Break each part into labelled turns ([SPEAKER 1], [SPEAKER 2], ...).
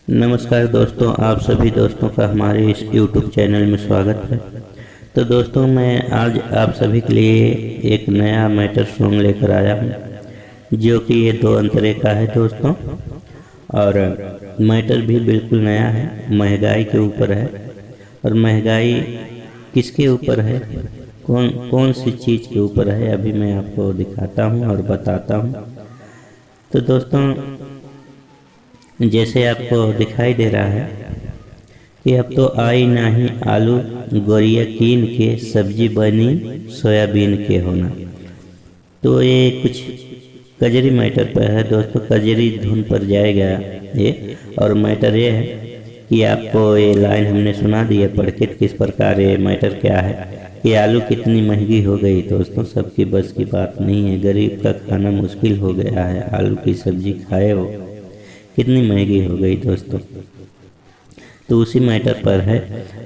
[SPEAKER 1] नमस्कार दोस्तों, आप सभी दोस्तों का हमारे इस YouTube चैनल में स्वागत है। तो दोस्तों, मैं आज आप सभी के लिए एक नया मैटर सॉन्ग लेकर आया हूँ, जो कि ये दो अंतरे का है दोस्तों। और मैटर भी बिल्कुल नया है, महंगाई के ऊपर है। और महंगाई किसके ऊपर है, कौन कौन सी चीज़ के ऊपर है, अभी मैं आपको दिखाता हूँ और बताता हूँ। तो दोस्तों, जैसे आपको दिखाई दे रहा है कि अब तो आई नाही आलू गोरिया कीन के, सब्जी बनी सोयाबीन के होना। तो ये कुछ कजरी मैटर पर है दोस्तों, कजरी धुन पर जाएगा ये। और मैटर ये है कि आपको ये लाइन हमने सुना दी है पढ़ के, किस प्रकार ये मैटर क्या है कि आलू कितनी महंगी हो गई दोस्तों। सबकी बस की बात नहीं है, गरीब का खाना मुश्किल हो गया है। आलू की सब्जी खाए वो कितनी महंगी हो गई दोस्तों। तो उसी मैटर पर है।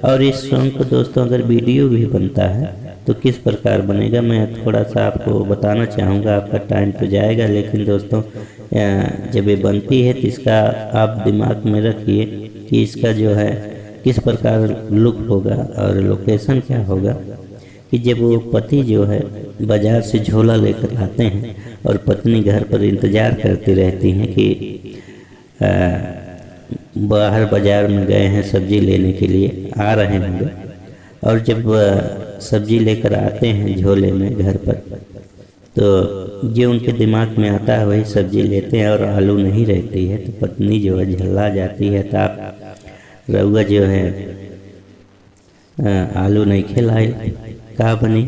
[SPEAKER 1] और इस सॉन्ग को दोस्तों अगर वीडियो भी बनता है तो किस प्रकार बनेगा, मैं थोड़ा सा आपको बताना चाहूँगा। आपका टाइम तो जाएगा, लेकिन दोस्तों जब ये बनती है तो इसका आप दिमाग में रखिए कि इसका जो है किस प्रकार लुक होगा और लोकेशन क्या होगा। कि जब वो पति जो है बाज़ार से झोला लेकर आते हैं और पत्नी घर पर इंतज़ार करती रहती हैं कि बाहर बाज़ार में गए हैं सब्ज़ी लेने के लिए, आ रहे होंगे। और जब सब्ज़ी लेकर आते हैं झोले में घर पर, तो जो उनके दिमाग में आता है वही सब्ज़ी लेते हैं और आलू नहीं रहती है। तो पत्नी जो है झल्ला जाती है, तो आप रउआ जो है आलू नहीं खिलाई, का बनी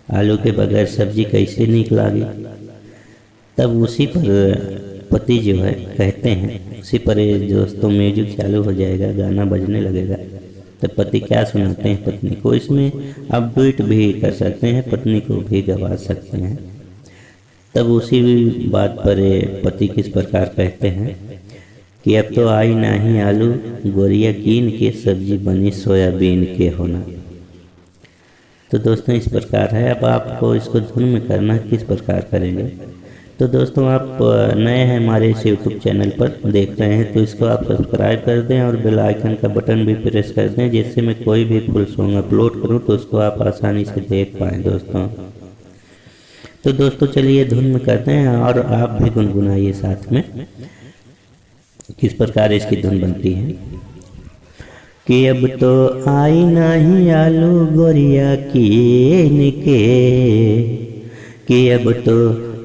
[SPEAKER 1] आलू के बगैर सब्ज़ी कैसे निकलागी। तब उसी पर पति जो है कहते हैं, उसी पर दोस्तों म्यूजिक चालू हो जाएगा, गाना बजने लगेगा। तो पति क्या सुनाते हैं पत्नी को, इसमें आप डुएट भी कर सकते हैं, पत्नी को भी गवा सकते हैं। तब उसी बात पर पति किस प्रकार कहते हैं कि अब तो आई नाही आलू गोरिया कीन के, सब्जी बनी सोयाबीन के होना। तो दोस्तों इस प्रकार है। अब आपको इसको धुन में करना किस प्रकार करेंगे। तो दोस्तों, आप नए हैं हमारे इस यूट्यूब चैनल पर देख रहे हैं तो इसको आप सब्सक्राइब कर दें और बेल आइकन का बटन भी प्रेस कर दें, जिससे मैं कोई भी फुल सॉन्ग अपलोड करूं तो उसको आप आसानी से देख पाएँ दोस्तों। तो दोस्तों चलिए धुन में करते हैं और आप भी गुनगुनाइए साथ में किस प्रकार इसकी धुन बनती है। कि अब तो आई नहीं आलू गोरिया कीन के, कि अब तो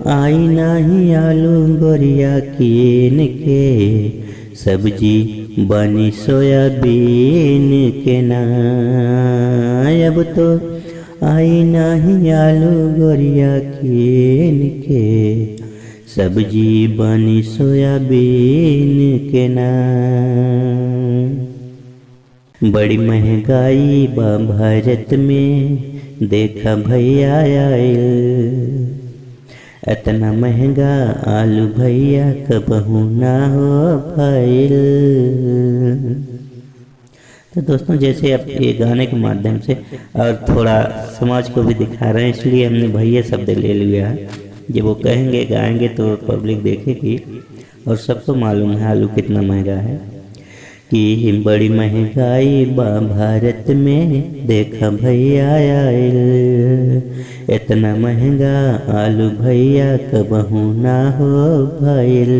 [SPEAKER 1] आई नहीं आलू गोरिया कीन के, सब्जी बनी सोयाबीन के ना। अब तो आई नहीं आलू गोरिया कीन के, सब्जी बनी सोयाबीन के ना। बड़ी महंगाई बा भारत में, देखा भैया आयल, इतना महंगा आलू भैया कबहू ना हो पाइल। तो दोस्तों जैसे अब ये गाने के माध्यम से और थोड़ा समाज को भी दिखा रहे हैं, इसलिए हमने भैया शब्द ले लिया है। जब वो कहेंगे गाएंगे तो पब्लिक देखेगी और सबको मालूम है आलू कितना महंगा है। कि बड़ी महंगाई बा भारत में, देखा भैया आयल, इतना महंगा आलू भैया कबहू ना हो पाइल।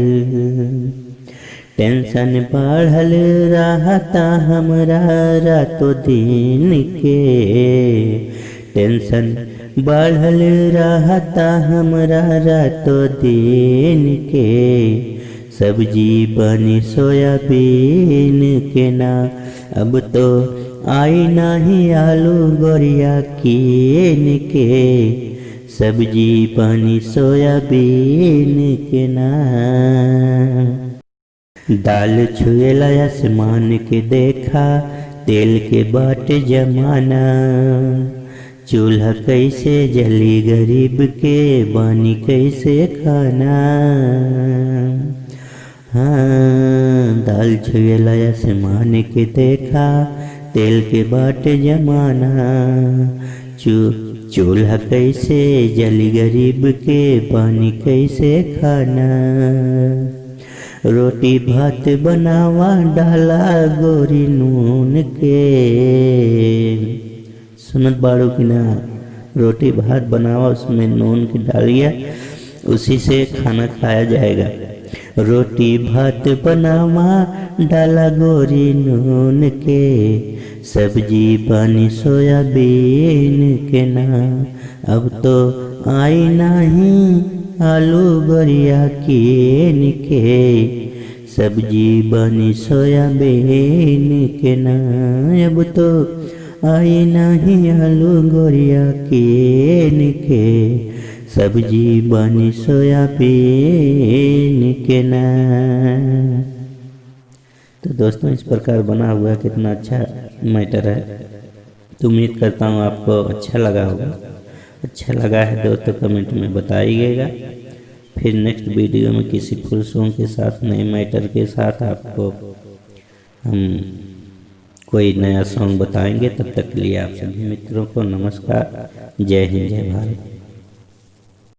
[SPEAKER 1] टेंशन बढ़ल रहता हमरा रातों दिन के, टेंशन बढ़ल रहता हमरा रातों दिन के, सब्जी बनी सोयाबीन के ना। अब तो आई नहीं आलू गोरिया कीन के, सब्जी बनी सोयाबीन के ना। दाल छुएला आसमान के देखा, तेल के बाट जमाना, चूल्हा कैसे जली गरीब के, बनी कैसे खाना। हाँ, दाल छुएला आसमान के देखा, तेल के बाट जमाना, चूल्हा कैसे जली गरीब के, पानी कैसे खाना। रोटी भात बनावा डाला गोरी नून के। सुनत बाड़ू की ना, रोटी भात बनावा उसमें नून की डालिया, उसी से खाना खाया जाएगा। रोटी भात बनावा डाला गोरी नून के, सब्जी बनी सोयाबीन के ना। अब तो आई नहीं आलू गोरिया कीन के, सब्जी बनी सोयाबीन के ना। अब तो आई नहीं आलू गोरिया कीन के, सब्जी बनी सोयाबीन के ना। तो दोस्तों इस प्रकार बना हुआ कितना अच्छा मैटर है। तो उम्मीद करता हूँ आपको अच्छा लगा होगा। अच्छा लगा है दोस्तों कमेंट में बताइएगा। फिर नेक्स्ट वीडियो में किसी फुल सॉन्ग के साथ, नए मैटर के साथ आपको हम कोई नया सॉन्ग बताएंगे। तब तक के लिए आप सभी मित्रों को नमस्कार। जय हिंद, जय भारत।